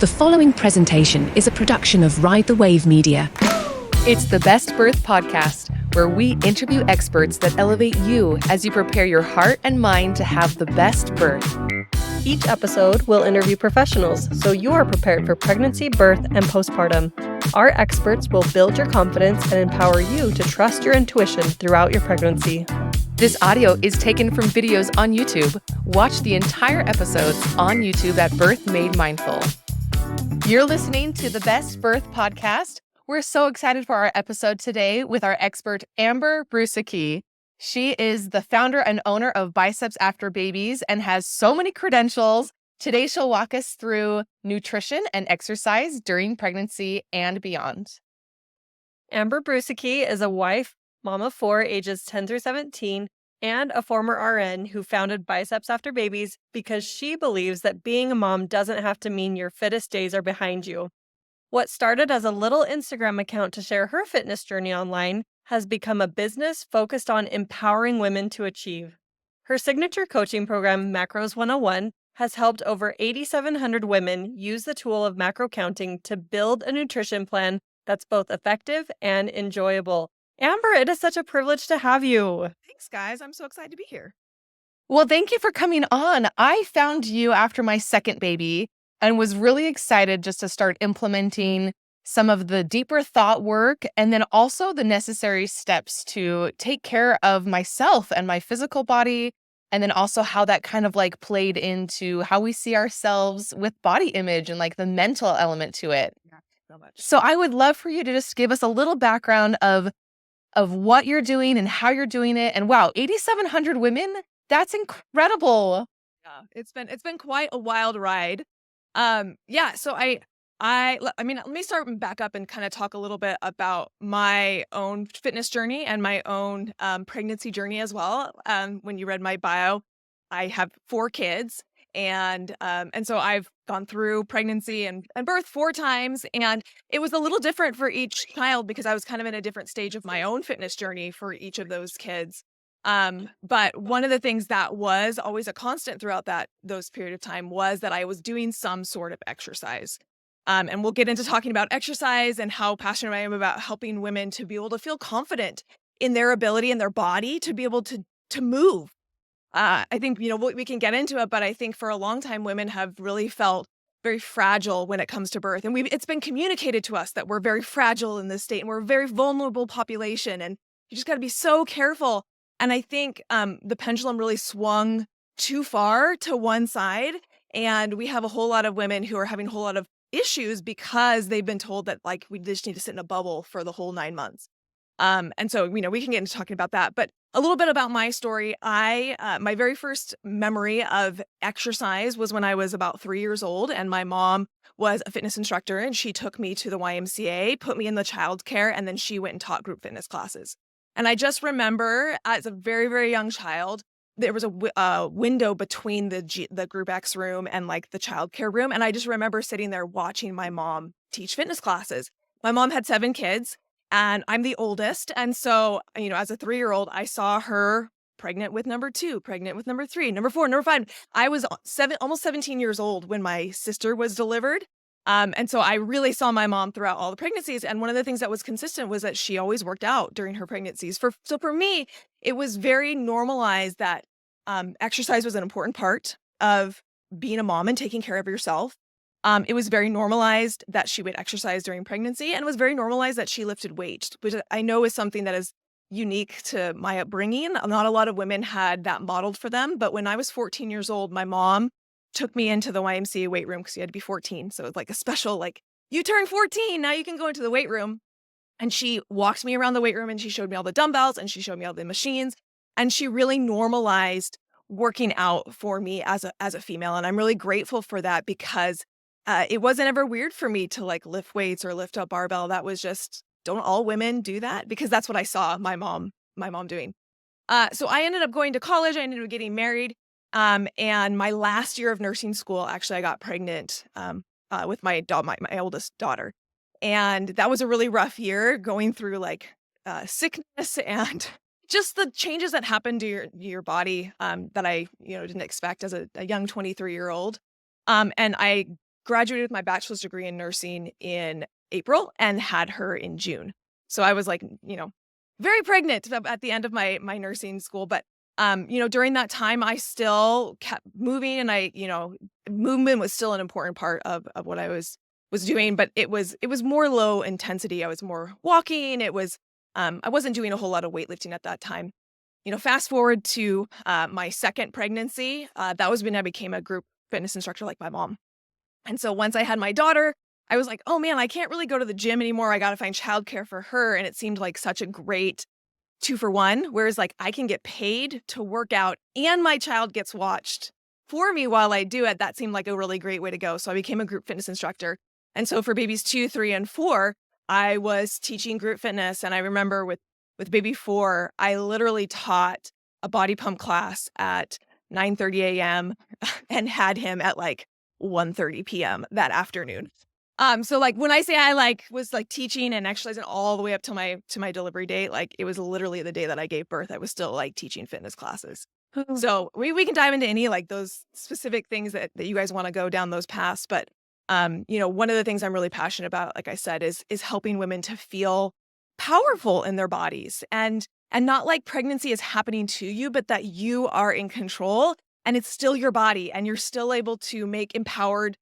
The following presentation is a production of Ride the Wave Media. It's the Best Birth Podcast, where we interview experts that elevate you as you prepare your heart and mind to have the best birth. Each episode will interview professionals so you are prepared for pregnancy, birth, and postpartum. Our experts will build your confidence and empower you to trust your intuition throughout your pregnancy. This audio is taken from videos on YouTube. Watch the entire episodes on YouTube at Birth Made Mindful. You're listening to the Best Birth Podcast. We're so excited for our episode today with our expert, Amber Bruseke. She is the founder and owner of Biceps After Babies and has so many credentials. Today, she'll walk us through nutrition and exercise during pregnancy and beyond. Amber Bruseke is a wife, mom of 4, ages 10 through 17, and a former RN who founded Biceps After Babies because she believes that being a mom doesn't have to mean your fittest days are behind you. What started as a little Instagram account to share her fitness journey online has become a business focused on empowering women to achieve. Her signature coaching program, Macros 101, has helped over 8,700 women use the tool of macro counting to build a nutrition plan that's both effective and enjoyable. Amber, it is such a privilege to have you. Thanks, guys. I'm so excited to be here. Well, thank you for coming on. I found you after my second baby and was really excited just to start implementing some of the deeper thought work and then also the necessary steps to take care of myself and my physical body, and then also how that kind of like played into how we see ourselves with body image and like the mental element to it. Yeah, so much. So I would love for you to just give us a little background of what you're doing and how you're doing it. And wow, 8,700 women, that's incredible. Yeah, it's been quite a wild ride. So let me start and back up and kind of talk a little bit about my own fitness journey and my own pregnancy journey as well. When you read my bio, I have 4 kids, and so I've gone through pregnancy and birth 4 times, and it was a little different for each child because I was kind of in a different stage of my own fitness journey for each of those kids. But one of the things that was always a constant throughout those period of time was that I was doing some sort of exercise. And we'll get into talking about exercise and how passionate I am about helping women to be able to feel confident in their ability and their body to be able to move. I think, we can get into it, but I think for a long time, women have really felt very fragile when it comes to birth. And it's been communicated to us that we're very fragile in this state and we're a very vulnerable population. And you just got to be so careful. And I think the pendulum really swung too far to one side. And we have a whole lot of women who are having a whole lot of issues because they've been told that like we just need to sit in a bubble for the whole 9 months. And so, we can get into talking about that. But a little bit about my story. My very first memory of exercise was when I was about 3 years old, and my mom was a fitness instructor, and she took me to the YMCA, put me in the childcare, and then she went and taught group fitness classes. And I just remember as a very, very young child, there was a window between the group X room and like the childcare room. And I just remember sitting there watching my mom teach fitness classes. My mom had 7 kids and I'm the oldest. And so, as a 3-year-old, I saw her pregnant with number 2, pregnant with number 3, number 4, number 5. I was almost 17 years old when my sister was delivered. And so I really saw my mom throughout all the pregnancies. And one of the things that was consistent was that she always worked out during her pregnancies. So for me, it was very normalized that exercise was an important part of being a mom and taking care of yourself. It was very normalized that she would exercise during pregnancy, and it was very normalized that she lifted weights, which I know is something that is unique to my upbringing. Not a lot of women had that modeled for them. But when I was 14 years old, my mom took me into the YMCA weight room because you had to be 14. So it was like a special, like, you turned 14, now you can go into the weight room. And she walked me around the weight room and she showed me all the dumbbells and she showed me all the machines. And she really normalized working out for me as a female. And I'm really grateful for that because it wasn't ever weird for me to like lift weights or lift up barbell. That was just, don't all women do that? Because that's what I saw my mom doing. So I ended up going to college. I ended up getting married. And my last year of nursing school, actually, I got pregnant with my oldest daughter. And that was a really rough year going through like sickness and just the changes that happened to your body that I didn't expect as a young 23-year-old. And I graduated with my bachelor's degree in nursing in April and had her in June. So I was like, very pregnant at the end of my nursing school. But, during that time, I still kept moving, and movement was still an important part of what I was doing, but it was more low intensity. I was more walking. I wasn't doing a whole lot of weightlifting at that time. Fast forward to my second pregnancy, that was when I became a group fitness instructor like my mom. And so once I had my daughter, I was like, oh man, I can't really go to the gym anymore. I got to find childcare for her. And it seemed like such a great 2-for-1, whereas like I can get paid to work out and my child gets watched for me while I do it. That seemed like a really great way to go. So I became a group fitness instructor. And so for babies 2, 3, and 4, I was teaching group fitness. And I remember with baby 4, I literally taught a body pump class at 9:30 a.m. and had him at like 1:30 p.m. that afternoon. So like when I say I was teaching and exercising all the way up to my delivery date, like it was literally the day that I gave birth, I was still like teaching fitness classes. So we can dive into any like those specific things that you guys want to go down those paths. But one of the things I'm really passionate about, like I said, is helping women to feel powerful in their bodies and not like pregnancy is happening to you, but that you are in control and it's still your body and you're still able to make empowered,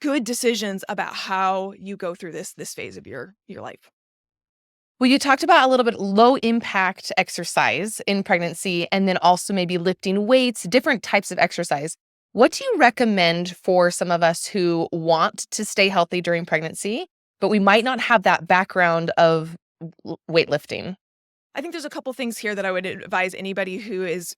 good decisions about how you go through this phase of your life. Well, you talked about a little bit low impact exercise in pregnancy and then also maybe lifting weights, different types of exercise. What do you recommend for some of us who want to stay healthy during pregnancy, but we might not have that background of weightlifting? I think there's a couple things here that I would advise anybody who is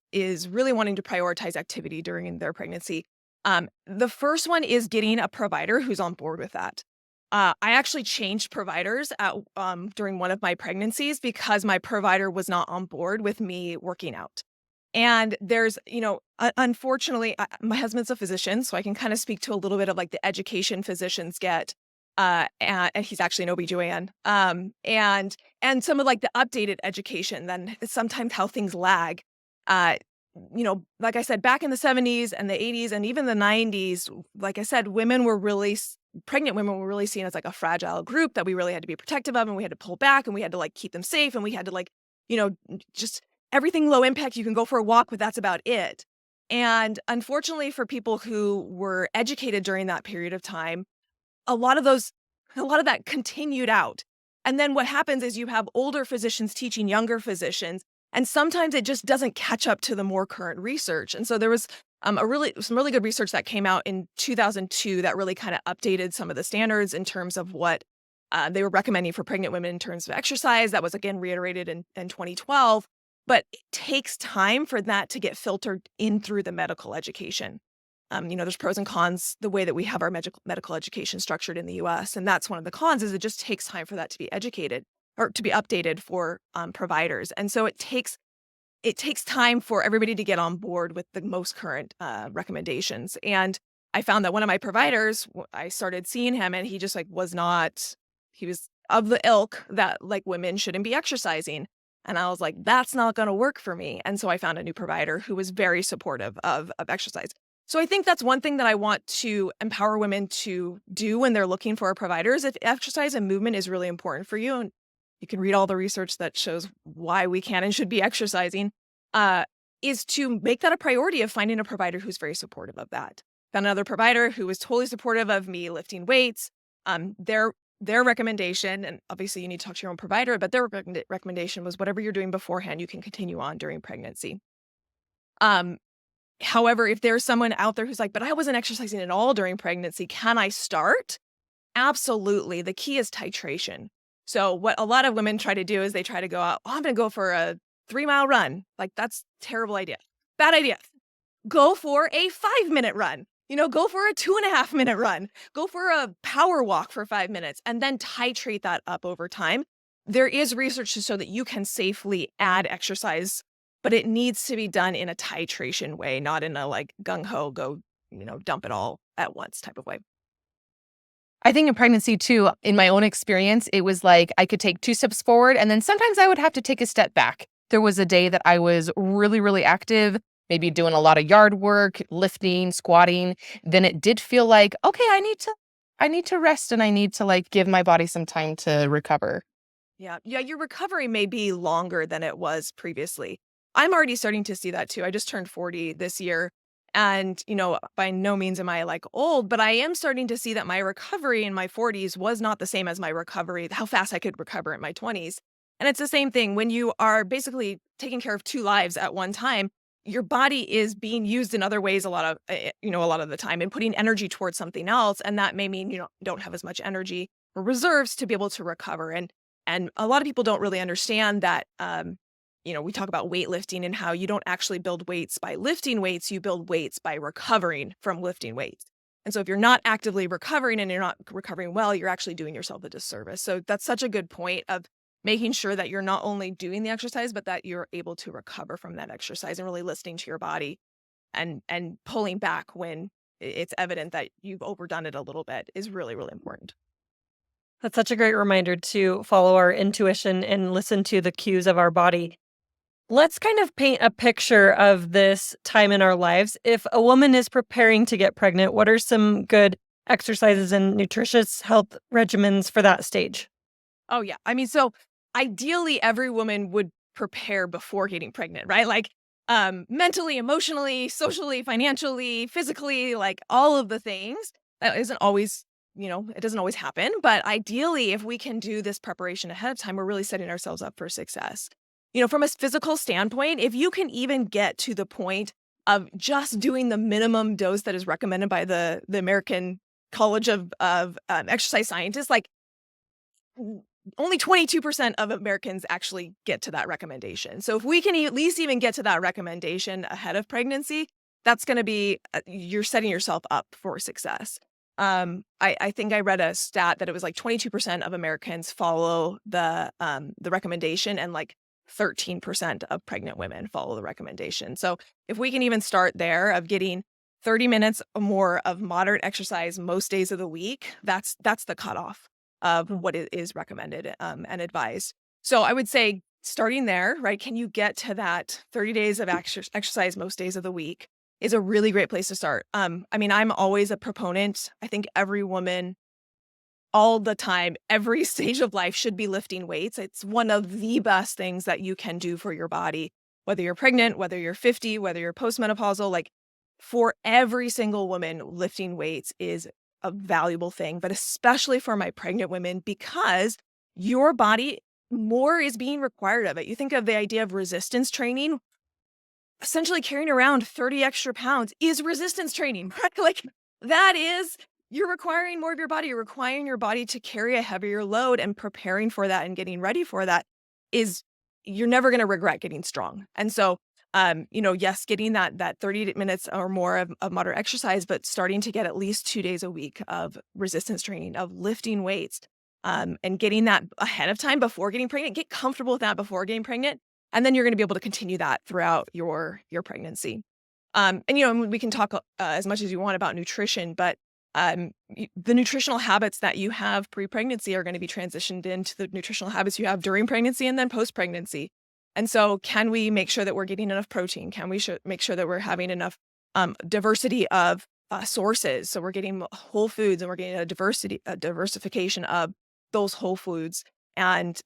really wanting to prioritize activity during their pregnancy. The first one is getting a provider who's on board with that. I actually changed providers during one of my pregnancies because my provider was not on board with me working out. And there's, unfortunately, my husband's a physician, so I can kind of speak to a little bit of like the education physicians get. And he's actually an OB/GYN. And some of like the updated education, then sometimes how things lag. Like I said, back in the 70s and the 80s and even the 90s, like I said, pregnant women were really seen as like a fragile group that we really had to be protective of, and we had to pull back and we had to like keep them safe, and we had to just everything low impact. You can go for a walk, but that's about it. And unfortunately for people who were educated during that period of time, a lot of that continued out. And then what happens is you have older physicians teaching younger physicians, and sometimes it just doesn't catch up to the more current research. And so there was some really good research that came out in 2002 that really kind of updated some of the standards in terms of what they were recommending for pregnant women in terms of exercise. That was again reiterated in 2012. But it takes time for that to get filtered in through the medical education. There's pros and cons the way that we have our medical education structured in the U.S. And that's one of the cons is it just takes time for that to be educated or to be updated for providers. And so it takes time for everybody to get on board with the most current recommendations. And I found that one of my providers, I started seeing him and he just he was of the ilk that like women shouldn't be exercising. And I was like, that's not going to work for me. And so I found a new provider who was very supportive of exercise. So I think that's one thing that I want to empower women to do when they're looking for providers. If exercise and movement is really important for you, and you can read all the research that shows why we can and should be exercising, is to make that a priority of finding a provider who's very supportive of that. Found another provider who was totally supportive of me lifting weights. Their recommendation, and obviously you need to talk to your own provider, but their recommendation was whatever you're doing beforehand, you can continue on during pregnancy. However, if there's someone out there who's like, but I wasn't exercising at all during pregnancy, can I start? Absolutely. The key is titration. So what a lot of women try to do is they try to go out, I'm going to go for a 3-mile run. Like that's a terrible idea. Bad idea. Go for a 5-minute run. Go for a 2.5-minute run. Go for a power walk for 5 minutes and then titrate that up over time. There is research to show that you can safely add exercise, but it needs to be done in a titration way, not in a like gung-ho, go, dump it all at once type of way. I think in pregnancy too, in my own experience, it was like I could take 2 steps forward and then sometimes I would have to take a step back. There was a day that I was really, really active, maybe doing a lot of yard work, lifting, squatting. Then it did feel like, okay, I need to I need to rest and I need to like give my body some time to recover. Yeah. Yeah. Your recovery may be longer than it was previously. I'm already starting to see that too. I just turned 40 this year. And, by no means am I like old, but I am starting to see that my recovery in my 40s was not the same as my recovery, how fast I could recover in my 20s. And it's the same thing when you are basically taking care of two lives at one time. Your body is being used in other ways a lot of the time and putting energy towards something else. And that may mean you don't have as much energy or reserves to be able to recover. And a lot of people don't really understand that, we talk about weightlifting and how you don't actually build weights by lifting weights, you build weights by recovering from lifting weights. And so if you're not actively recovering and you're not recovering well, you're actually doing yourself a disservice. So that's such a good point of making sure that you're not only doing the exercise, but that you're able to recover from that exercise and really listening to your body and pulling back when it's evident that you've overdone it a little bit is really, really important. That's such a great reminder to follow our intuition and listen to the cues of our body. Let's kind of paint a picture of this time in our lives. If a woman is preparing to get pregnant, what are some good exercises and nutritious health regimens for that stage? Oh, yeah. I mean, so ideally, every woman would prepare before getting pregnant, right? Like mentally, emotionally, socially, financially, physically, like all of the things. That isn't always, it doesn't always happen. But ideally, if we can do this preparation ahead of time, we're really setting ourselves up for success. From a physical standpoint, if you can even get to the point of just doing the minimum dose that is recommended by the American College of Exercise Scientists, like only 22% of Americans actually get to that recommendation. So if we can at least even get to that recommendation ahead of pregnancy, that's going to be, you're setting yourself up for success. I think I read a stat that it was like 22% of Americans follow the recommendation and like 13% of pregnant women follow the recommendation. So if we can even start there of getting 30 minutes or more of moderate exercise most days of the week, that's the cutoff of what is recommended and advised. So I would say starting there, right? Can you get to that 30 days of exercise most days of the week is a really great place to start. I'm always a proponent. I think every woman all the time, every stage of life should be lifting weights. It's one of the best things that you can do for your body, whether you're pregnant, whether you're 50, whether you're postmenopausal, like for every single woman, lifting weights is a valuable thing, but especially for my pregnant women, because your body, more is being required of it. You think of the idea of resistance training, essentially carrying around 30 extra pounds is resistance training, right? Like that is, you're requiring more of your body. You're requiring your body to carry a heavier load, and preparing for that and getting ready for that is, you're never going to regret getting strong. And so, yes, getting that 30 minutes or more of moderate exercise, but starting to get at least 2 days a week of resistance training, of lifting weights, and getting that ahead of time before getting pregnant. Get comfortable with that before getting pregnant. And then you're going to be able to continue that throughout your pregnancy. And we can talk as much as you want about nutrition, but the nutritional habits that you have pre-pregnancy are going to be transitioned into the nutritional habits you have during pregnancy and then post-pregnancy. And so can we make sure that we're getting enough protein? Can we make sure that we're having enough diversity of sources? So we're getting whole foods and we're getting a diversification of those whole foods, and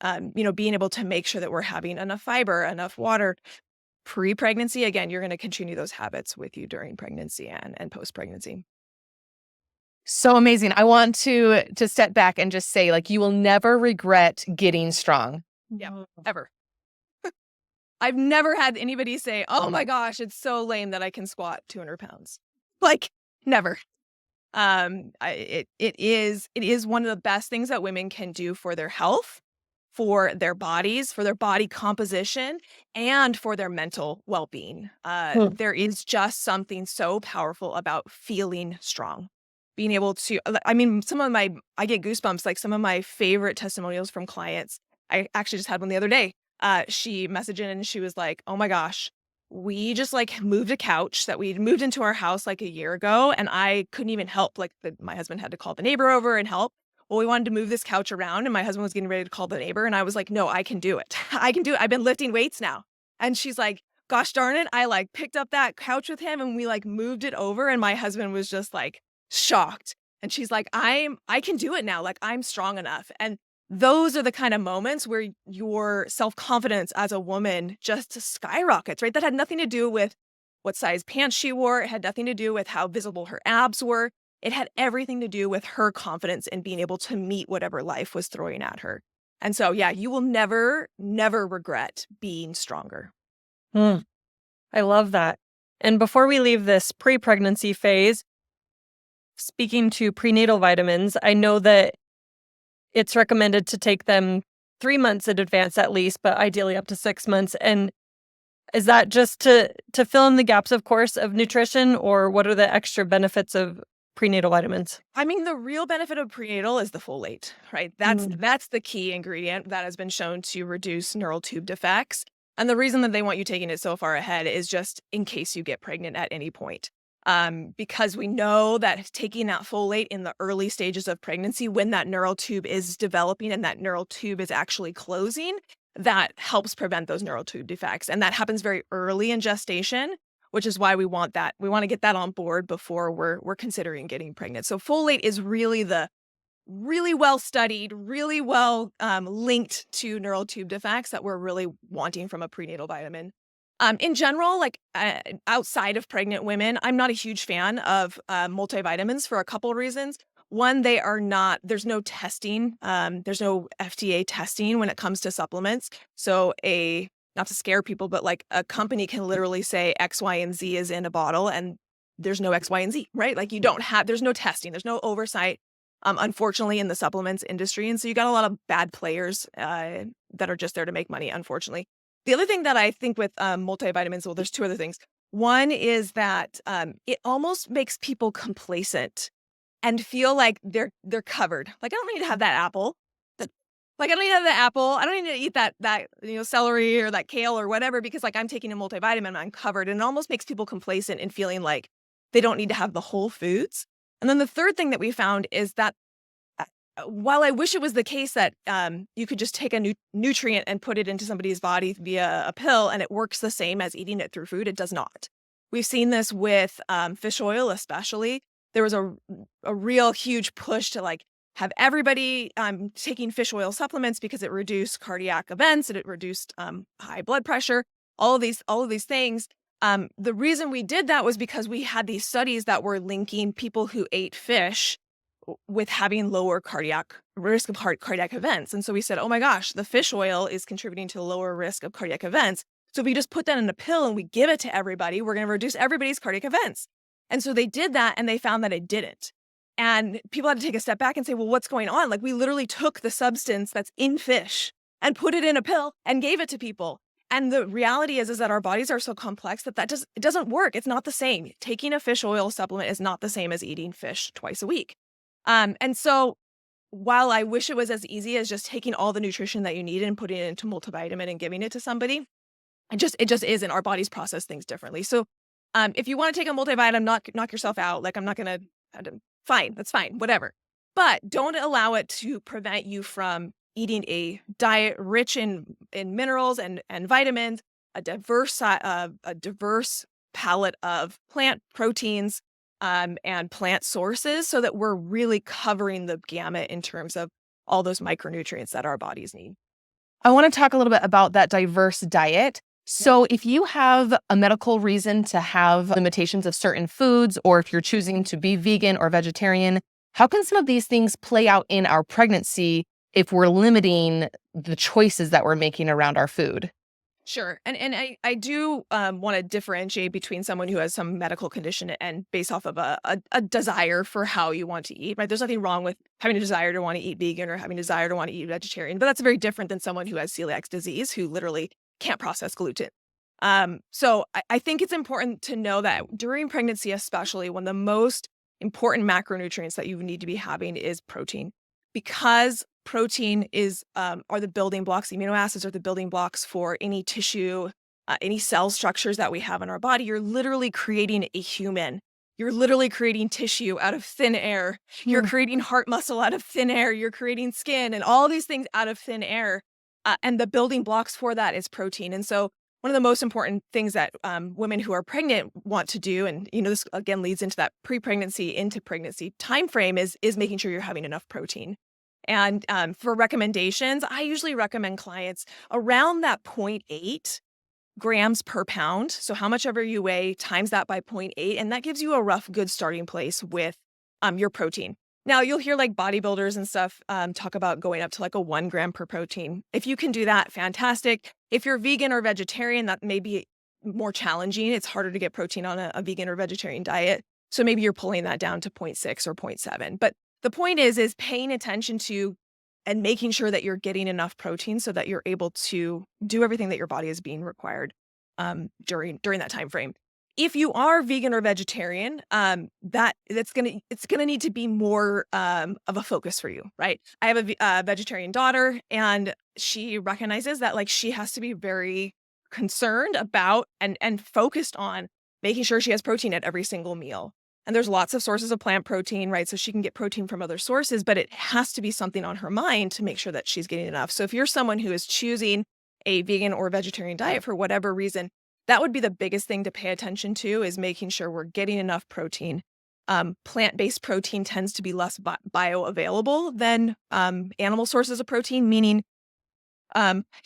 being able to make sure that we're having enough fiber, enough water. Pre-pregnancy, again, you're going to continue those habits with you during pregnancy and post-pregnancy. So amazing. I want to step back and just say, like, you will never regret getting strong. Yeah, ever. I've never had anybody say, oh my gosh, it's so lame that I can squat 200 pounds. Like, never. It is one of the best things that women can do for their health, for their bodies, for their body composition, and for their mental well-being. There is just something so powerful about feeling strong. Being able to, I get goosebumps, like some of my favorite testimonials from clients. I actually just had one the other day. She messaged in and she was like, oh my gosh, we just like moved a couch that we'd moved into our house like a year ago, and I couldn't even help. Like my husband had to call the neighbor over and help. Well, we wanted to move this couch around, and my husband was getting ready to call the neighbor, and I was like, no, I can do it. I can do it. I've been lifting weights now. And she's like, gosh darn it. I like picked up that couch with him and we like moved it over, and my husband was just like shocked. And she's like, I can do it now. Like, I'm strong enough. And those are the kind of moments where your self-confidence as a woman just skyrockets, right? That had nothing to do with what size pants she wore. It had nothing to do with how visible her abs were. It had everything to do with her confidence in being able to meet whatever life was throwing at her. And so, yeah, you will never, never regret being stronger. I love that. And before we leave this pre-pregnancy phase, speaking to prenatal vitamins, I know that it's recommended to take them 3 months in advance at least, but ideally up to 6 months. And is that just to fill in the gaps, of course, of nutrition, or what are the extra benefits of prenatal vitamins? I mean, the real benefit of prenatal is the folate, right? That's the key ingredient that has been shown to reduce neural tube defects. And the reason that they want you taking it so far ahead is just in case you get pregnant at any point. Because we know that taking that folate in the early stages of pregnancy, when that neural tube is developing and that neural tube is actually closing, that helps prevent those neural tube defects. And that happens very early in gestation, which is why we want that. We want to get that on board before we're considering getting pregnant. So folate is really the really well studied, really well linked to neural tube defects that we're really wanting from a prenatal vitamin. In general, like outside of pregnant women, I'm not a huge fan of multivitamins for a couple of reasons. One, there's no testing. There's no FDA testing when it comes to supplements. So not to scare people, but like a company can literally say X, Y, and Z is in a bottle and there's no X, Y, and Z, right? Like there's no testing, there's no oversight, unfortunately, in the supplements industry. And so you got a lot of bad players that are just there to make money, unfortunately. The other thing that I think with multivitamins, well, there's two other things. One is that it almost makes people complacent and feel like they're covered. Like, I don't need to have that apple. I don't need to have the apple. I don't need to eat that celery or that kale or whatever because like I'm taking a multivitamin and I'm covered. And it almost makes people complacent and feeling like they don't need to have the whole foods. And then the third thing that we found is that while I wish it was the case that you could just take a nutrient and put it into somebody's body via a pill and it works the same as eating it through food, it does not. We've seen this with fish oil especially. There was a real huge push to like have everybody taking fish oil supplements because it reduced cardiac events and it reduced high blood pressure, all of these things. The reason we did that was because we had these studies that were linking people who ate fish with having lower risk of cardiac events. And so we said, oh my gosh, the fish oil is contributing to a lower risk of cardiac events. So if we just put that in a pill and we give it to everybody, we're going to reduce everybody's cardiac events. And so they did that and they found that it didn't. And people had to take a step back and say, well, what's going on? Like we literally took the substance that's in fish and put it in a pill and gave it to people. And the reality is that our bodies are so complex that it doesn't work. It's not the same. Taking a fish oil supplement is not the same as eating fish twice a week. And so while I wish it was as easy as just taking all the nutrition that you need and putting it into multivitamin and giving it to somebody, it just isn't. Our bodies process things differently. So if you want to take a multivitamin, knock yourself out. Like I'm not going to, fine, that's fine, whatever. But don't allow it to prevent you from eating a diet rich in minerals and vitamins, a diverse palette of plant proteins, and plant sources so that we're really covering the gamut in terms of all those micronutrients that our bodies need. I want to talk a little bit about that diverse diet. So if you have a medical reason to have limitations of certain foods, or if you're choosing to be vegan or vegetarian, how can some of these things play out in our pregnancy if we're limiting the choices that we're making around our food? Sure. And I do want to differentiate between someone who has some medical condition and based off of a desire for how you want to eat, right? There's nothing wrong with having a desire to want to eat vegan or having a desire to want to eat vegetarian, but that's very different than someone who has celiac disease who literally can't process gluten. So I think it's important to know that during pregnancy, especially when the most important macronutrients that you need to be having is protein, because protein are the building blocks. Amino acids are the building blocks for any tissue, any cell structures that we have in our body. You're literally creating a human. You're literally creating tissue out of thin air. You're creating heart muscle out of thin air. You're creating skin and all these things out of thin air. And the building blocks for that is protein. And so one of the most important things that women who are pregnant want to do, and this again leads into that pre-pregnancy into pregnancy time frame, is making sure you're having enough protein. And for recommendations, I usually recommend clients around that 0.8 grams per pound. So how much ever you weigh, times that by 0.8, and that gives you a rough, good starting place with your protein. Now, you'll hear like bodybuilders and stuff talk about going up to like a 1 gram per protein. If you can do that, fantastic. If you're vegan or vegetarian, that may be more challenging. It's harder to get protein on a vegan or vegetarian diet. So maybe you're pulling that down to 0.6 or 0.7. But the point is paying attention to and making sure that you're getting enough protein so that you're able to do everything that your body is being required during that time frame. If you are vegan or vegetarian, it's gonna need to be more of a focus for you, right? I have a vegetarian daughter, and she recognizes that like she has to be very concerned about and focused on making sure she has protein at every single meal. And there's lots of sources of plant protein, right? So she can get protein from other sources, but it has to be something on her mind to make sure that she's getting enough. So if you're someone who is choosing a vegan or vegetarian diet for whatever reason, that would be the biggest thing to pay attention to, is making sure we're getting enough protein. Plant-based protein tends to be less bioavailable than animal sources of protein, meaning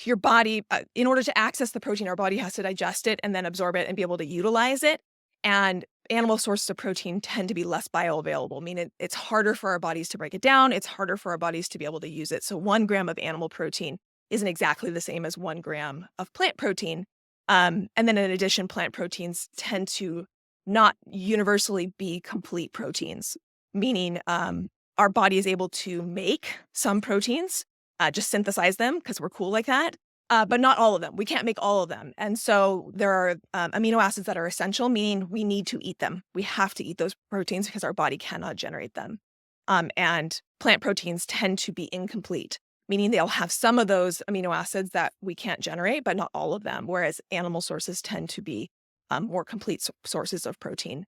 your body, in order to access the protein, our body has to digest it and then absorb it and be able to utilize it. And animal sources of protein tend to be less bioavailable, meaning it's harder for our bodies to break it down. It's harder for our bodies to be able to use it. So 1 gram of animal protein isn't exactly the same as 1 gram of plant protein. And then in addition, plant proteins tend to not universally be complete proteins, meaning our body is able to make some proteins, just synthesize them because we're cool like that. But not all of them. We can't make all of them. And so there are amino acids that are essential, meaning we need to eat them. We have to eat those proteins because our body cannot generate them. And plant proteins tend to be incomplete, meaning they'll have some of those amino acids that we can't generate, but not all of them, whereas animal sources tend to be more complete sources of protein.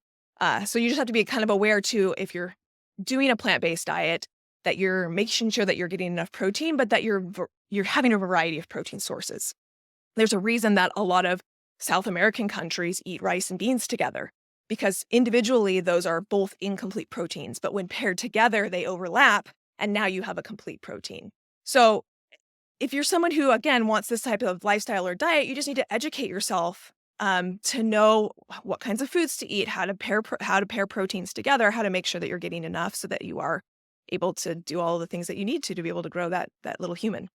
So you just have to be kind of aware too, if you're doing a plant-based diet, that you're making sure that you're getting enough protein, but that you're having a variety of protein sources. There's a reason that a lot of South American countries eat rice and beans together, because individually those are both incomplete proteins, but when paired together, they overlap, and now you have a complete protein. So if you're someone who, again, wants this type of lifestyle or diet, you just need to educate yourself to know what kinds of foods to eat, how to pair proteins together, how to make sure that you're getting enough so that you are able to do all the things that you need to be able to grow that little human.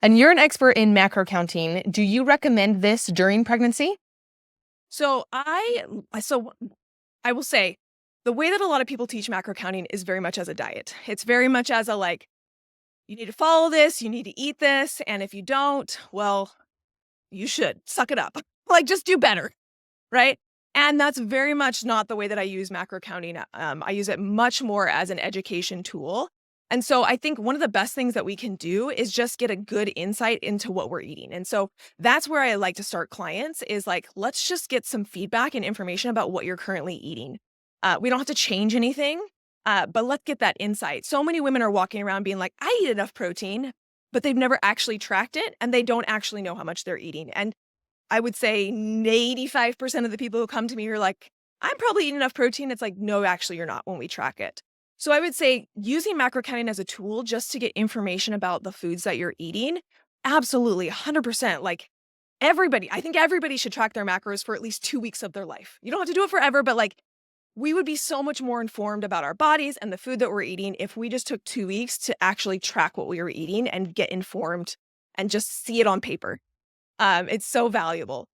And you're an expert in macro counting. Do you recommend this during pregnancy? So I will say the way that a lot of people teach macro counting is very much as a diet. It's very much as a like, you need to follow this, you need to eat this, and if you don't, well, you should suck it up. Like, just do better, right? And that's very much not the way that I use macro counting. I use it much more as an education tool. And so I think one of the best things that we can do is just get a good insight into what we're eating. And so that's where I like to start clients, is like, let's just get some feedback and information about what you're currently eating. We don't have to change anything, but let's get that insight. So many women are walking around being like, I eat enough protein, but they've never actually tracked it, and they don't actually know how much they're eating. And I would say 85% of the people who come to me are like, I'm probably eating enough protein. It's like, no, actually, you're not when we track it. So I would say using macro counting as a tool just to get information about the foods that you're eating, absolutely, 100%. Like I think everybody should track their macros for at least 2 weeks of their life. You don't have to do it forever, but like we would be so much more informed about our bodies and the food that we're eating if we just took 2 weeks to actually track what we were eating and get informed and just see it on paper. It's so valuable.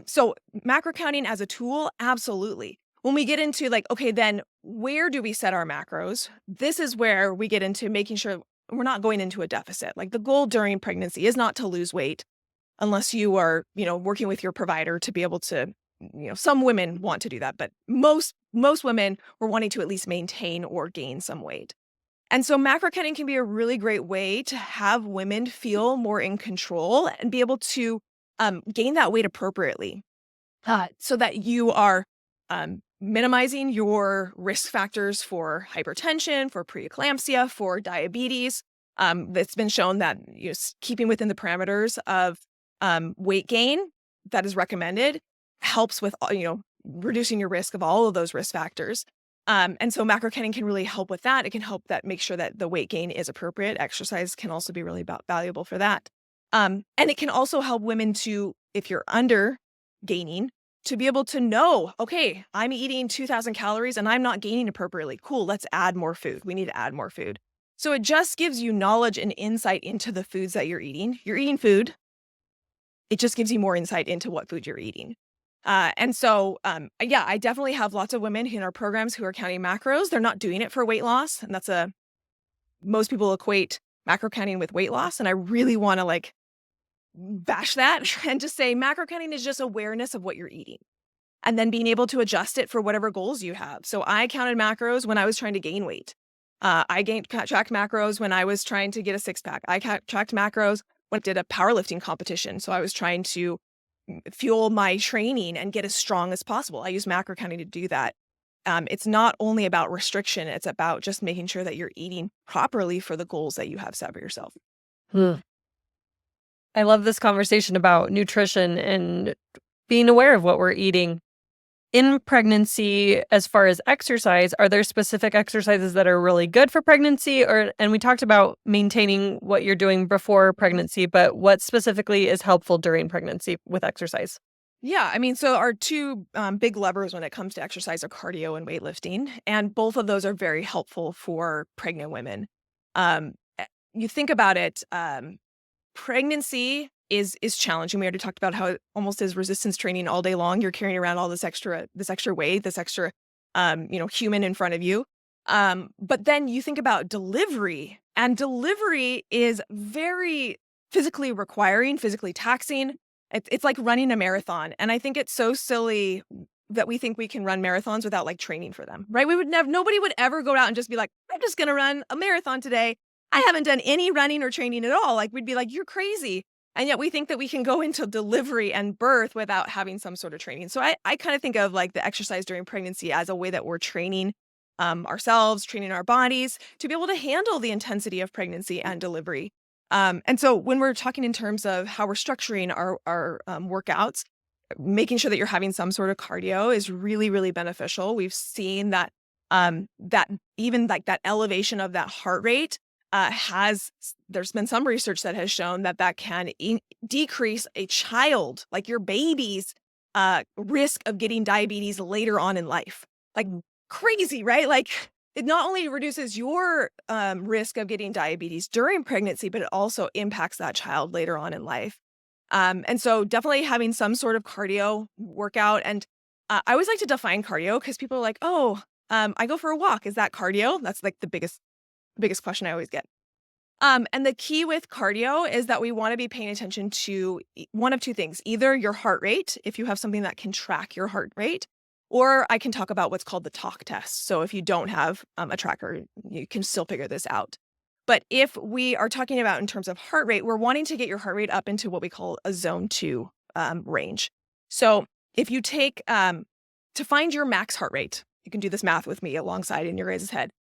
So macro counting as a tool, absolutely. When we get into like, okay, then where do we set our macros? This is where we get into making sure we're not going into a deficit. Like the goal during pregnancy is not to lose weight unless you are, working with your provider to be able to, some women want to do that, but most women were wanting to at least maintain or gain some weight. And so macro counting can be a really great way to have women feel more in control and be able to gain that weight appropriately so that you are minimizing your risk factors for hypertension, for preeclampsia, for diabetes. It's been shown that keeping within the parameters of weight gain that is recommended helps with, reducing your risk of all of those risk factors. And so macrocounting can really help with that. It can help that make sure that the weight gain is appropriate. Exercise can also be really valuable for that. And it can also help women to, if you're under gaining, to be able to know, okay, I'm eating 2,000 calories and I'm not gaining appropriately. Cool, let's add more food. We need to add more food. So it just gives you knowledge and insight into the foods that you're eating. You're eating food. It just gives you more insight into what food you're eating. And so, I definitely have lots of women in our programs who are counting macros. They're not doing it for weight loss. And most people equate macro counting with weight loss. And I really want to bash that and just say macro counting is just awareness of what you're eating and then being able to adjust it for whatever goals you have. So I counted macros when I was trying to gain weight. I tracked macros when I was trying to get a six pack. I tracked macros when I did a powerlifting competition. So I was trying to fuel my training and get as strong as possible. I use macro counting to do that. It's not only about restriction, it's about just making sure that you're eating properly for the goals that you have set for yourself. I love this conversation about nutrition and being aware of what we're eating. In pregnancy, as far as exercise, are there specific exercises that are really good for pregnancy? And we talked about maintaining what you're doing before pregnancy, but what specifically is helpful during pregnancy with exercise? Yeah, so our two big levers when it comes to exercise are cardio and weightlifting, and both of those are very helpful for pregnant women. You think about it, pregnancy is challenging. We already talked about how it almost is resistance training all day long. You're carrying around all this extra weight, this extra, human in front of you. But then you think about delivery, and delivery is very physically requiring, physically taxing. It's like running a marathon. And I think it's so silly that we think we can run marathons without training for them, right? Nobody would ever go out and just be like, I'm just going to run a marathon today. I haven't done any running or training at all. We'd be like, you're crazy. And yet we think that we can go into delivery and birth without having some sort of training. So I kind of think of the exercise during pregnancy as a way that we're training ourselves, training our bodies to be able to handle the intensity of pregnancy and delivery. And so when we're talking in terms of how we're structuring our workouts, making sure that you're having some sort of cardio is really, really beneficial. We've seen that that even that elevation of that heart rate there's been some research that has shown that can decrease a child, your baby's risk of getting diabetes later on in life. Crazy, right? It not only reduces your risk of getting diabetes during pregnancy, but it also impacts that child later on in life. And so definitely having some sort of cardio workout. And I always like to define cardio because people are like, I go for a walk. Is that cardio? That's the biggest question I always get. And the key with cardio is that we want to be paying attention to one of two things, either your heart rate, if you have something that can track your heart rate, or I can talk about what's called the talk test. So if you don't have a tracker, you can still figure this out. But if we are talking about in terms of heart rate, we're wanting to get your heart rate up into what we call a zone 2 range. So if you take, to find your max heart rate, you can do this math with me alongside in your guys' head.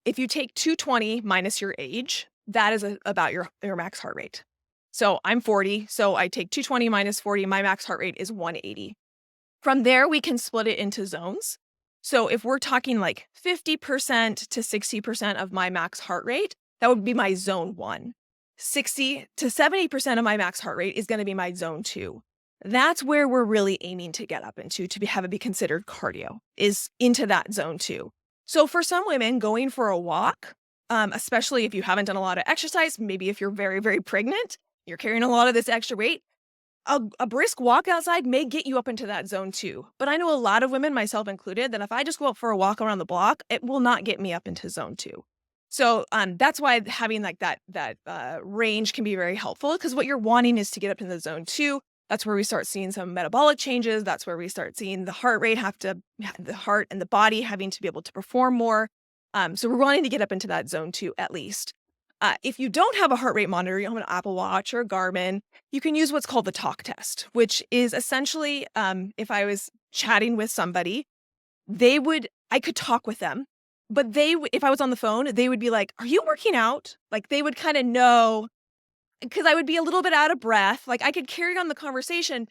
If you take 220 minus your age, that is about your max heart rate. So I'm 40, so I take 220 minus 40, my max heart rate is 180. From there, we can split it into zones. So if we're talking 50% to 60% of my max heart rate, that would be my zone 1. 60 to 70% of my max heart rate is going to be my zone 2. That's where we're really aiming to get up into to have it be considered cardio, is into that zone 2. So for some women, going for a walk, especially if you haven't done a lot of exercise, maybe if you're very, very pregnant, you're carrying a lot of this extra weight, a brisk walk outside may get you up into that zone 2. But I know a lot of women, myself included, that if I just go out for a walk around the block, it will not get me up into zone 2. So that's why having that range can be very helpful, because what you're wanting is to get up into the zone 2. That's where we start seeing some metabolic changes. That's where we start seeing the heart rate the heart and the body having to be able to perform more. So we're wanting to get up into that zone 2 at least. If you don't have a heart rate monitor, you have an Apple Watch or a Garmin, you can use what's called the talk test, which is essentially if I was chatting with somebody, I could talk with them, but if I was on the phone, they would be like, "Are you working out?" They would kind of know, because I would be a little bit out of breath. I could carry on the conversation,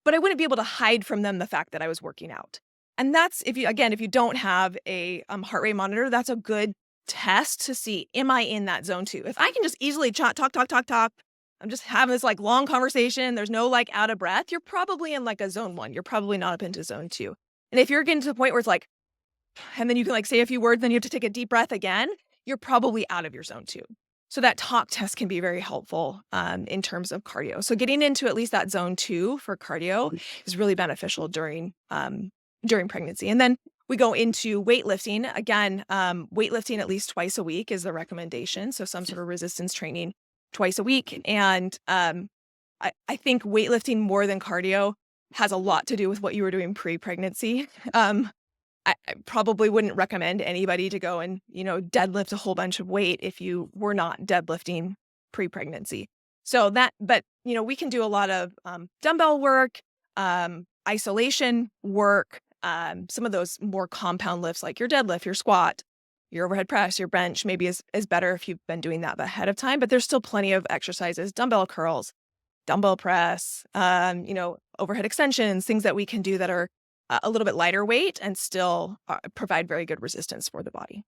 but I wouldn't be able to hide from them the fact that I was working out. And that's, if you don't have a heart rate monitor, that's a good test to see, am I in that zone 2? If I can just easily talk, I'm just having this like long conversation, there's no like out of breath, you're probably in like a zone 1. You're probably not up into zone 2. And if you're getting to the point where it's like, and then you can like say a few words, then you have to take a deep breath again, you're probably out of your zone 2. So that talk test can be very helpful in terms of cardio. So getting into at least that zone 2 for cardio is really beneficial during pregnancy. And then we go into weightlifting. Again, weightlifting at least twice a week is the recommendation. So some sort of resistance training twice a week. And I think weightlifting more than cardio has a lot to do with what you were doing pre-pregnancy. I probably wouldn't recommend anybody to go and, deadlift a whole bunch of weight if you were not deadlifting pre-pregnancy. So but we can do a lot of dumbbell work, isolation work, some of those more compound lifts like your deadlift, your squat, your overhead press, your bench maybe is better if you've been doing that ahead of time. But there's still plenty of exercises, dumbbell curls, dumbbell press, overhead extensions, things that we can do that are a little bit lighter weight and still provide very good resistance for the body.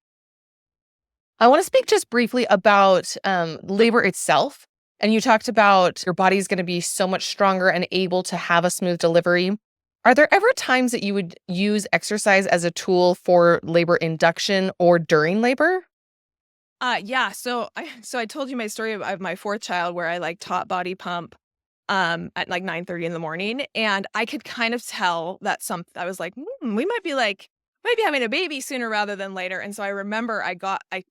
I want to speak just briefly about labor itself. And you talked about your body's going to be so much stronger and able to have a smooth delivery. Are there ever times that you would use exercise as a tool for labor induction or during labor? Yeah. So I told you my story of my 4th child where I like taught body pump at like 9:30 in the morning. And I could kind of tell that I was like, we might be having a baby sooner rather than later. And so I remember I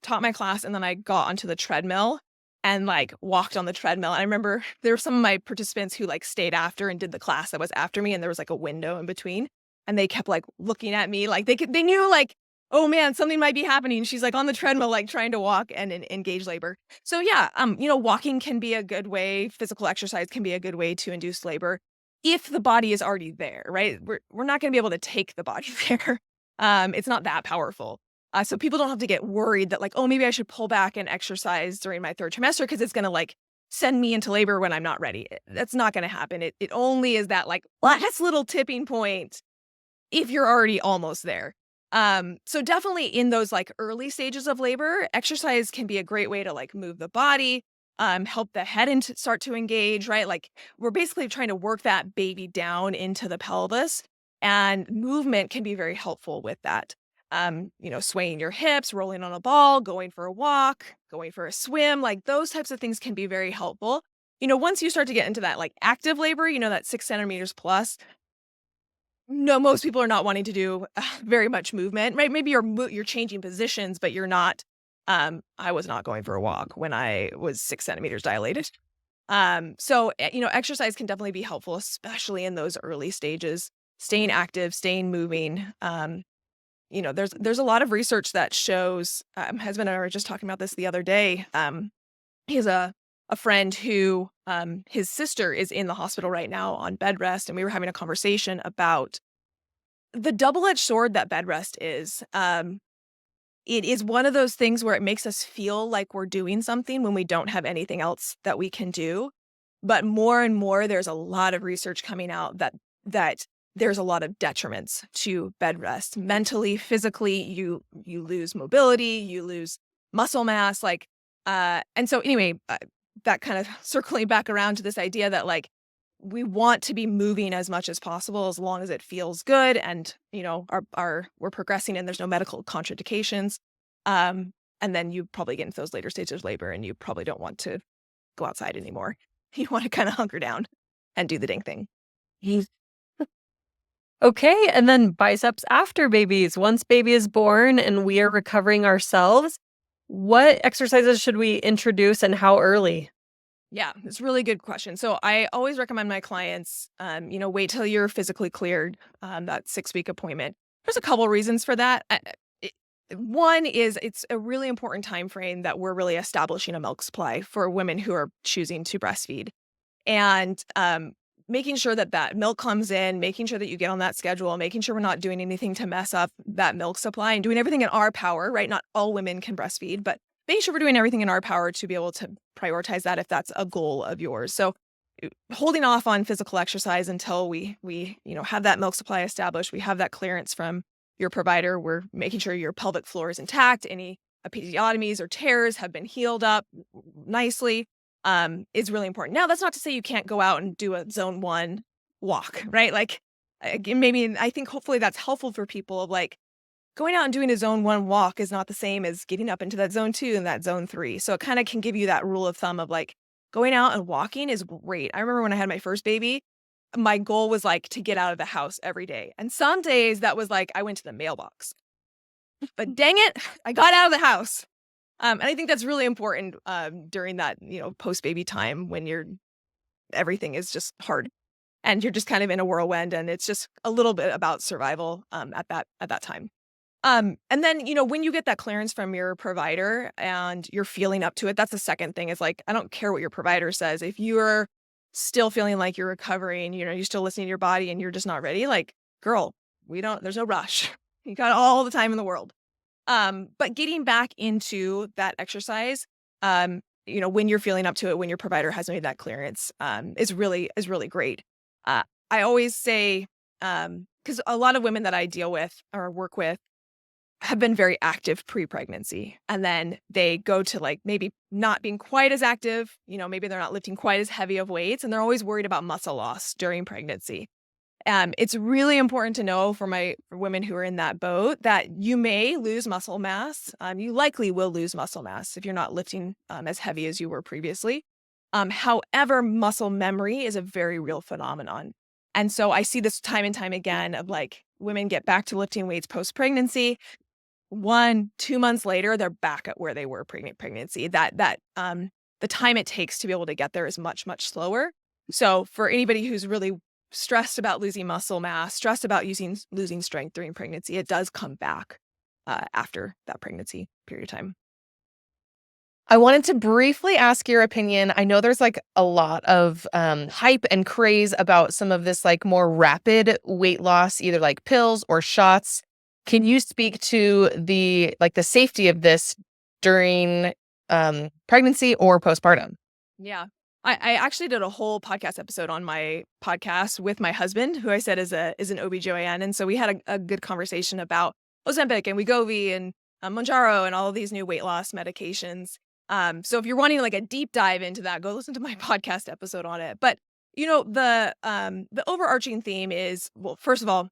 taught my class and then I got onto the treadmill and like walked on the treadmill. And I remember there were some of my participants who like stayed after and did the class that was after me. And there was like a window in between and they kept like looking at me like they knew like, oh man, something might be happening. She's like on the treadmill, like trying to walk and engage labor. So yeah, walking can be a good way. Physical exercise can be a good way to induce labor if the body is already there, right? We're not going to be able to take the body there. It's not that powerful. So people don't have to get worried that like, oh, maybe I should pull back and exercise during my 3rd trimester because it's going to like send me into labor when I'm not ready. That's not going to happen. It only is that like last little tipping point if you're already almost there. So definitely in those like early stages of labor, exercise can be a great way to like move the body, help the head start to engage, right? Like we're basically trying to work that baby down into the pelvis, and movement can be very helpful with that. Swaying your hips, rolling on a ball, going for a walk, going for a swim, like those types of things can be very helpful. Once you start to get into that like active labor, that 6 centimeters plus, no, most people are not wanting to do very much movement, right? Maybe you're changing positions, but you're not. I was not going for a walk when I was 6 centimeters dilated. So exercise can definitely be helpful, especially in those early stages. Staying active, staying moving. There's a lot of research that shows. Husband and I were just talking about this the other day. He has a friend who his sister is in the hospital right now on bed rest, and we were having a conversation about the double-edged sword that bed rest is. It is one of those things where it makes us feel like we're doing something when we don't have anything else that we can do. But more and more, there's a lot of research coming out that there's a lot of detriments to bed rest. Mentally, physically, you lose mobility, you lose muscle mass, and so anyway, that kind of circling back around to this idea that like we want to be moving as much as possible as long as it feels good and we're progressing and there's no medical contraindications. And then you probably get into those later stages of labor and you probably don't want to go outside anymore. You want to kind of hunker down and do the dang thing. Okay, and then biceps after babies. Once baby is born and we are recovering ourselves, what exercises should we introduce and how early? Yeah, it's a really good question. So I always recommend my clients, wait till you're physically cleared, that 6-week appointment. There's a couple reasons for that. One is it's a really important time frame that we're really establishing a milk supply for women who are choosing to breastfeed. And making sure that milk comes in, making sure that you get on that schedule, making sure we're not doing anything to mess up that milk supply and doing everything in our power, right? Not all women can breastfeed, but making sure we're doing everything in our power to be able to prioritize that if that's a goal of yours. So holding off on physical exercise until we have that milk supply established, we have that clearance from your provider. We're making sure your pelvic floor is intact. Any episiotomies or tears have been healed up nicely, is really important. Now, that's not to say you can't go out and do a zone 1 walk, right? Like, again, maybe, I think hopefully that's helpful for people of like, going out and doing a zone 1 walk is not the same as getting up into that zone 2 and that zone 3. So it kind of can give you that rule of thumb of like, going out and walking is great. I remember when I had my first baby, my goal was like to get out of the house every day. And some days that was like, I went to the mailbox. But dang it, I got out of the house. And I think that's really important during that, post-baby time when everything is just hard and you're just kind of in a whirlwind, and it's just a little bit about survival at that time. And then, when you get that clearance from your provider and you're feeling up to it, that's the second thing is like, I don't care what your provider says. If you're still feeling like you're recovering, you're still listening to your body and you're just not ready, like, girl, there's no rush. You got all the time in the world. But getting back into that exercise, when you're feeling up to it, when your provider has made that clearance, is really great. I always say, because a lot of women that I deal with or work with have been very active pre-pregnancy, and then they go to like maybe not being quite as active, maybe they're not lifting quite as heavy of weights, and they're always worried about muscle loss during pregnancy. It's really important to know for women who are in that boat that you may lose muscle mass. You likely will lose muscle mass if you're not lifting as heavy as you were previously. However, muscle memory is a very real phenomenon. And so I see this time and time again of like women get back to lifting weights post-pregnancy. 1-2 months later, they're back at where they were pregnancy. The time it takes to be able to get there is much, much slower. So for anybody who's really stressed about losing muscle mass, stressed about losing strength during pregnancy, it does come back after that pregnancy period of time. I wanted to briefly ask your opinion. I know there's like a lot of hype and craze about some of this like more rapid weight loss, either like pills or shots. Can you speak to the safety of this during pregnancy or postpartum? Yeah. I actually did a whole podcast episode on my podcast with my husband, who I said is an OBGYN. And so we had a good conversation about Ozempic and Wegovy and Mounjaro and all of these new weight loss medications. So if you're wanting like a deep dive into that, go listen to my podcast episode on it. But, the overarching theme is, well, first of all,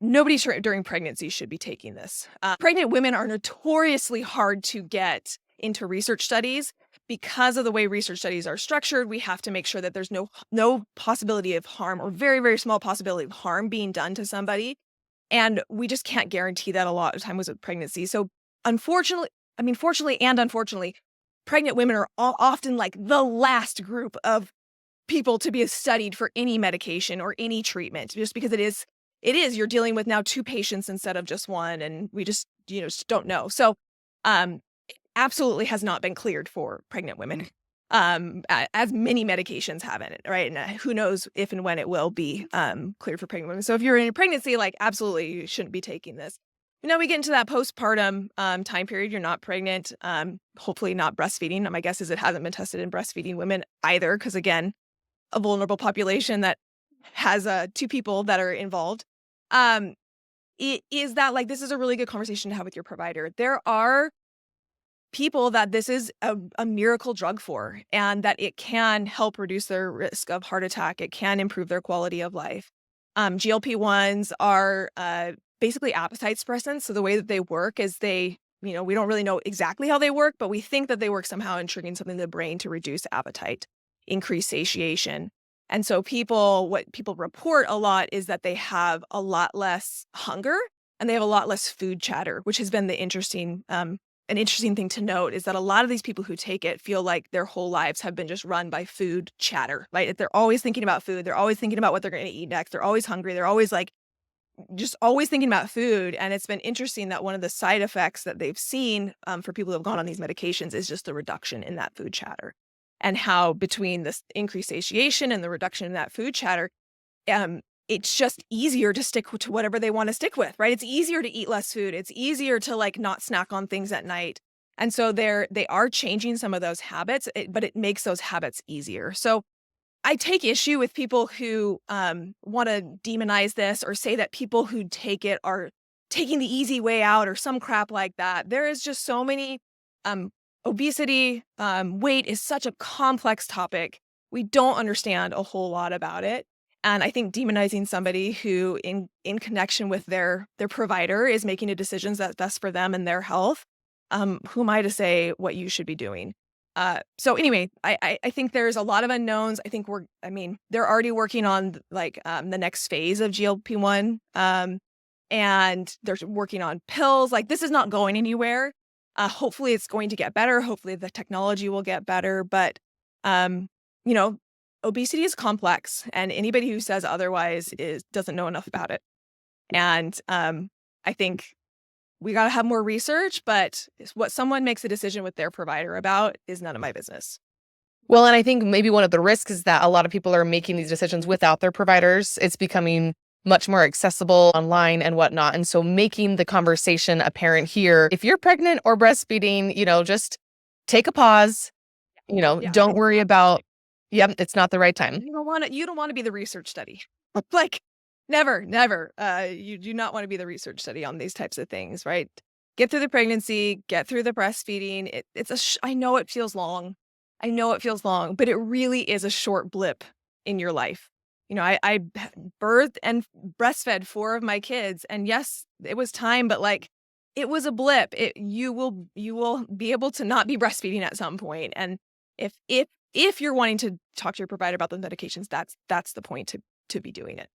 nobody during pregnancy should be taking this. Pregnant women are notoriously hard to get into research studies. Because of the way research studies are structured, we have to make sure that there's no possibility of harm or very, very small possibility of harm being done to somebody. And we just can't guarantee that a lot of time with pregnancy. So fortunately and unfortunately, pregnant women are often like the last group of people to be studied for any medication or any treatment, just because it is you're dealing with now 2 patients instead of just one. And we just don't know. So, absolutely has not been cleared for pregnant women, as many medications haven't, right? And who knows if and when it will be cleared for pregnant women. So if you're in a pregnancy, like absolutely you shouldn't be taking this. Now we get into that postpartum time period. You're not pregnant, hopefully not breastfeeding. My guess is it hasn't been tested in breastfeeding women either, because again, a vulnerable population that has 2 people that are involved. It is that like this is a really good conversation to have with your provider. There are people that this is a miracle drug for, and that it can help reduce their risk of heart attack. It can improve their quality of life. GLP-1s are basically appetite suppressants. So the way that they work is we don't really know exactly how they work, but we think that they work somehow in triggering something in the brain to reduce appetite, increase satiation. And so what people report a lot is that they have a lot less hunger and they have a lot less food chatter, which has been an interesting thing to note is that a lot of these people who take it feel like their whole lives have been just run by food chatter, right? They're always thinking about food. They're always thinking about what they're going to eat next. They're always hungry. They're always like, just always thinking about food. And it's been interesting that one of the side effects that they've seen for people who have gone on these medications is just the reduction in that food chatter, and how between this increased satiation and the reduction in that food chatter, it's just easier to stick to whatever they want to stick with, right? It's easier to eat less food. It's easier to like not snack on things at night. And so they are changing some of those habits, but it makes those habits easier. So I take issue with people who want to demonize this or say that people who take it are taking the easy way out or some crap like that. There is just so many obesity, weight is such a complex topic. We don't understand a whole lot about it. And I think demonizing somebody who in connection with their provider is making a decision that's best for them and their health, who am I to say what you should be doing? So anyway, I think there's a lot of unknowns. I think they're already working on the next phase of GLP-1, and they're working on pills. Like, this is not going anywhere. Hopefully it's going to get better. Hopefully the technology will get better. But, obesity is complex, and anybody who says otherwise doesn't know enough about it. And I think we got to have more research, but what someone makes a decision with their provider about is none of my business. Well, and I think maybe one of the risks is that a lot of people are making these decisions without their providers. It's becoming much more accessible online and whatnot. And so making the conversation apparent here, if you're pregnant or breastfeeding, just take a pause, don't worry about, it's not the right time. You don't want to be the research study. Like, never. You do not want to be the research study on these types of things, right? Get through the pregnancy, get through the breastfeeding. I know it feels long. But it really is a short blip in your life. I birthed and breastfed 4 of my kids, and yes, it was time, but it was a blip. You will be able to not be breastfeeding at some point. And if you're wanting to talk to your provider about the medications, that's the point to be doing it.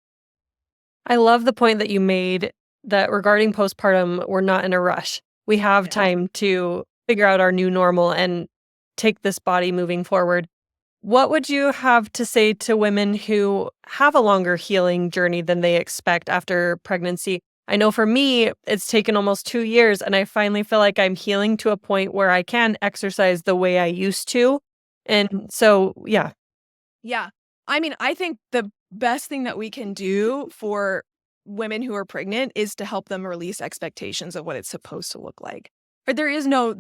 I love the point that you made that regarding postpartum, we're not in a rush. We have time to figure out our new normal and take this body moving forward. What would you have to say to women who have a longer healing journey than they expect after pregnancy? I know for me, it's taken almost 2 years, and I finally feel like I'm healing to a point where I can exercise the way I used to. And so, yeah. Yeah. I think the best thing that we can do for women who are pregnant is to help them release expectations of what it's supposed to look like. But there is no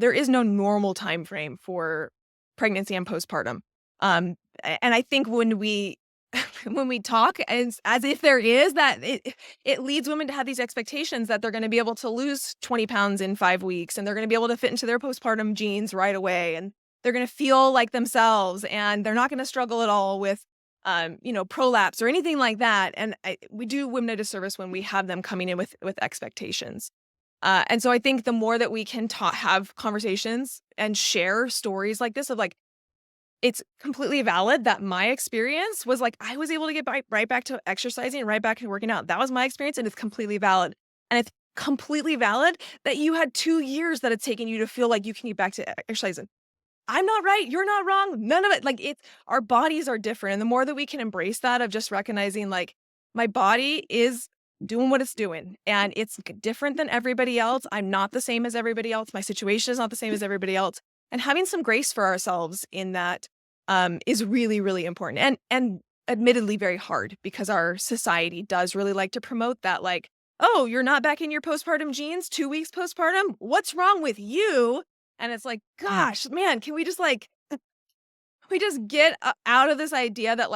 normal time frame for pregnancy and postpartum. And I think when we talk as if there is, that it leads women to have these expectations that they're going to be able to lose 20 pounds in 5 weeks, and they're going to be able to fit into their postpartum jeans right away, and they're going to feel like themselves, and they're not going to struggle at all with prolapse or anything like that. And we do women a disservice when we have them coming in with expectations. And so I think the more that we can have conversations and share stories like this of it's completely valid that my experience was I was able to get right back to exercising and right back to working out. That was my experience, and it's completely valid. And it's completely valid that you had 2 years that it's taken you to feel like you can get back to exercising. I'm not right. You're not wrong. None of it. Our bodies are different. And the more that we can embrace that of just recognizing my body is doing what it's doing, and it's different than everybody else. I'm not the same as everybody else. My situation is not the same as everybody else. And having some grace for ourselves in that is really, really important, and admittedly very hard, because our society does really like to promote that, oh, you're not back in your postpartum jeans 2 weeks postpartum? What's wrong with you? And it's gosh, man, can we just get out of this idea that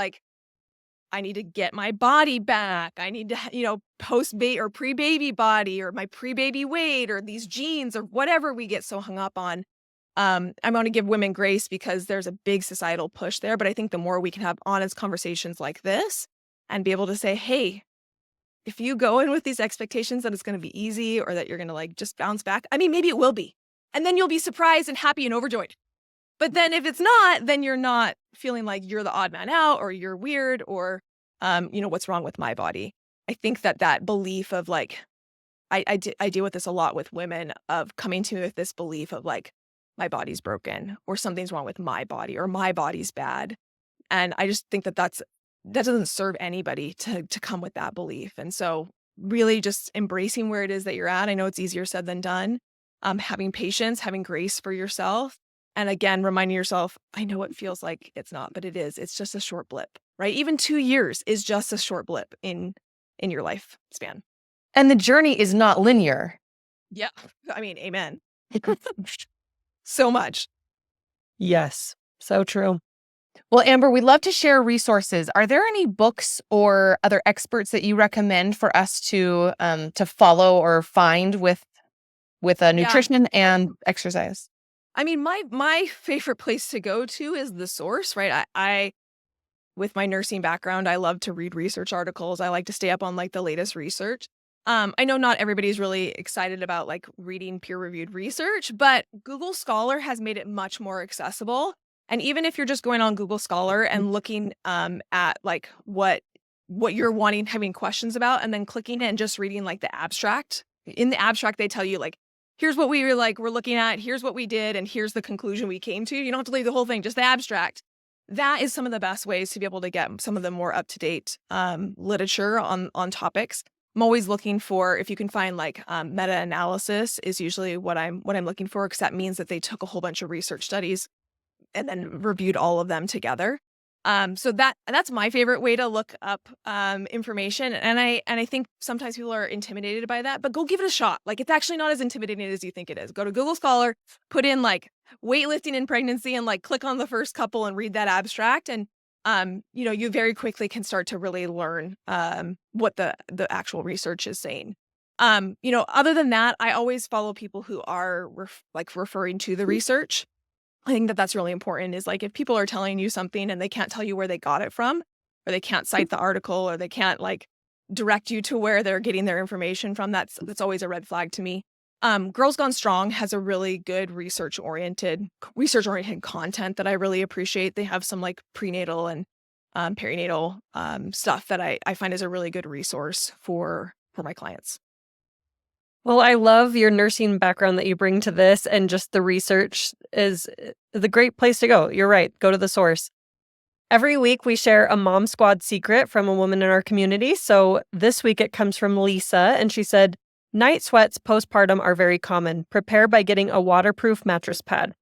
I need to get my body back. I need to, post-baby or pre-baby body, or my pre-baby weight, or these jeans, or whatever we get so hung up on. I want to give women grace because there's a big societal push there. But I think the more we can have honest conversations like this and be able to say, hey, if you go in with these expectations that it's going to be easy, or that you're going to just bounce back, maybe it will be. And then you'll be surprised and happy and overjoyed. But then if it's not, then you're not feeling like you're the odd man out, or you're weird, or, what's wrong with my body. I think that belief of I deal with this a lot with women, of coming to me with this belief of my body's broken, or something's wrong with my body, or my body's bad. And I just think that doesn't serve anybody to come with that belief. And so really just embracing where it is that you're at. I know it's easier said than done. Having patience, having grace for yourself. And again, reminding yourself, I know it feels like it's not, but it is. It's just a short blip, right? Even 2 years is just a short blip in your lifespan. And the journey is not linear. Yeah. Amen. So much. Yes, so true. Well, Amber, we'd love to share resources. Are there any books or other experts that you recommend for us to follow or find with nutrition and exercise? I mean, my favorite place to go to is the source, right? I with my nursing background, I love to read research articles. I like to stay up on like the latest research. I know not everybody's really excited about like reading peer-reviewed research, but Google Scholar has made it much more accessible. And even if you're just going on Google Scholar and looking at like what you're having questions about, and then clicking it and just reading like the abstract. In the abstract, they tell you like, here's what we're looking at, here's what we did, and here's the conclusion we came to. You don't have to read the whole thing, just the abstract. That is some of the best ways to be able to get some of the more up-to-date literature on topics. I'm always looking for, if you can find like meta-analysis is usually what I'm looking for, because that means that they took a whole bunch of research studies and then reviewed all of them together. So that's my favorite way to look up information. And I think sometimes people are intimidated by that, but go give it a shot. Like, it's actually not as intimidating as you think it is. Go to Google Scholar, put in like weightlifting in pregnancy, and like click on the first couple and read that abstract. And you very quickly can start to really learn what the actual research is saying. Other than that, I always follow people who are referring to the research. I think that that's really important, is like, if people are telling you something and they can't tell you where they got it from, or they can't cite the article, or they can't like direct you to where they're getting their information from, that's always a red flag to me. Girls Gone Strong has a really good research-oriented content that I really appreciate. They have some like prenatal and perinatal stuff that I find is a really good resource for my clients. Well, I love your nursing background that you bring to this, and just the research is the great place to go. You're right. Go to the source. Every week we share a Mom Squad secret from a woman in our community. So this week it comes from Lisa, and she said, night sweats postpartum are very common. Prepare by getting a waterproof mattress pad.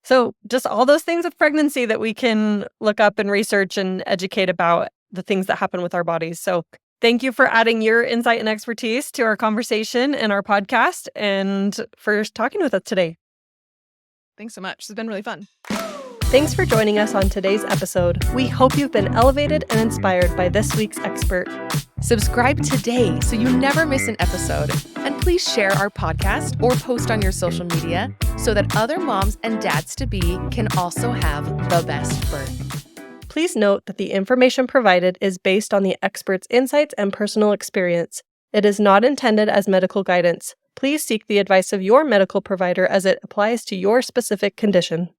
So just all those things of pregnancy that we can look up and research and educate about the things that happen with our bodies. So thank you for adding your insight and expertise to our conversation and our podcast, and for talking with us today. Thanks so much. It's been really fun. Thanks for joining us on today's episode. We hope you've been elevated and inspired by this week's expert. Subscribe today so you never miss an episode. And please share our podcast or post on your social media so that other moms and dads-to-be can also have the best birth. Please note that the information provided is based on the expert's insights and personal experience. It is not intended as medical guidance. Please seek the advice of your medical provider as it applies to your specific condition.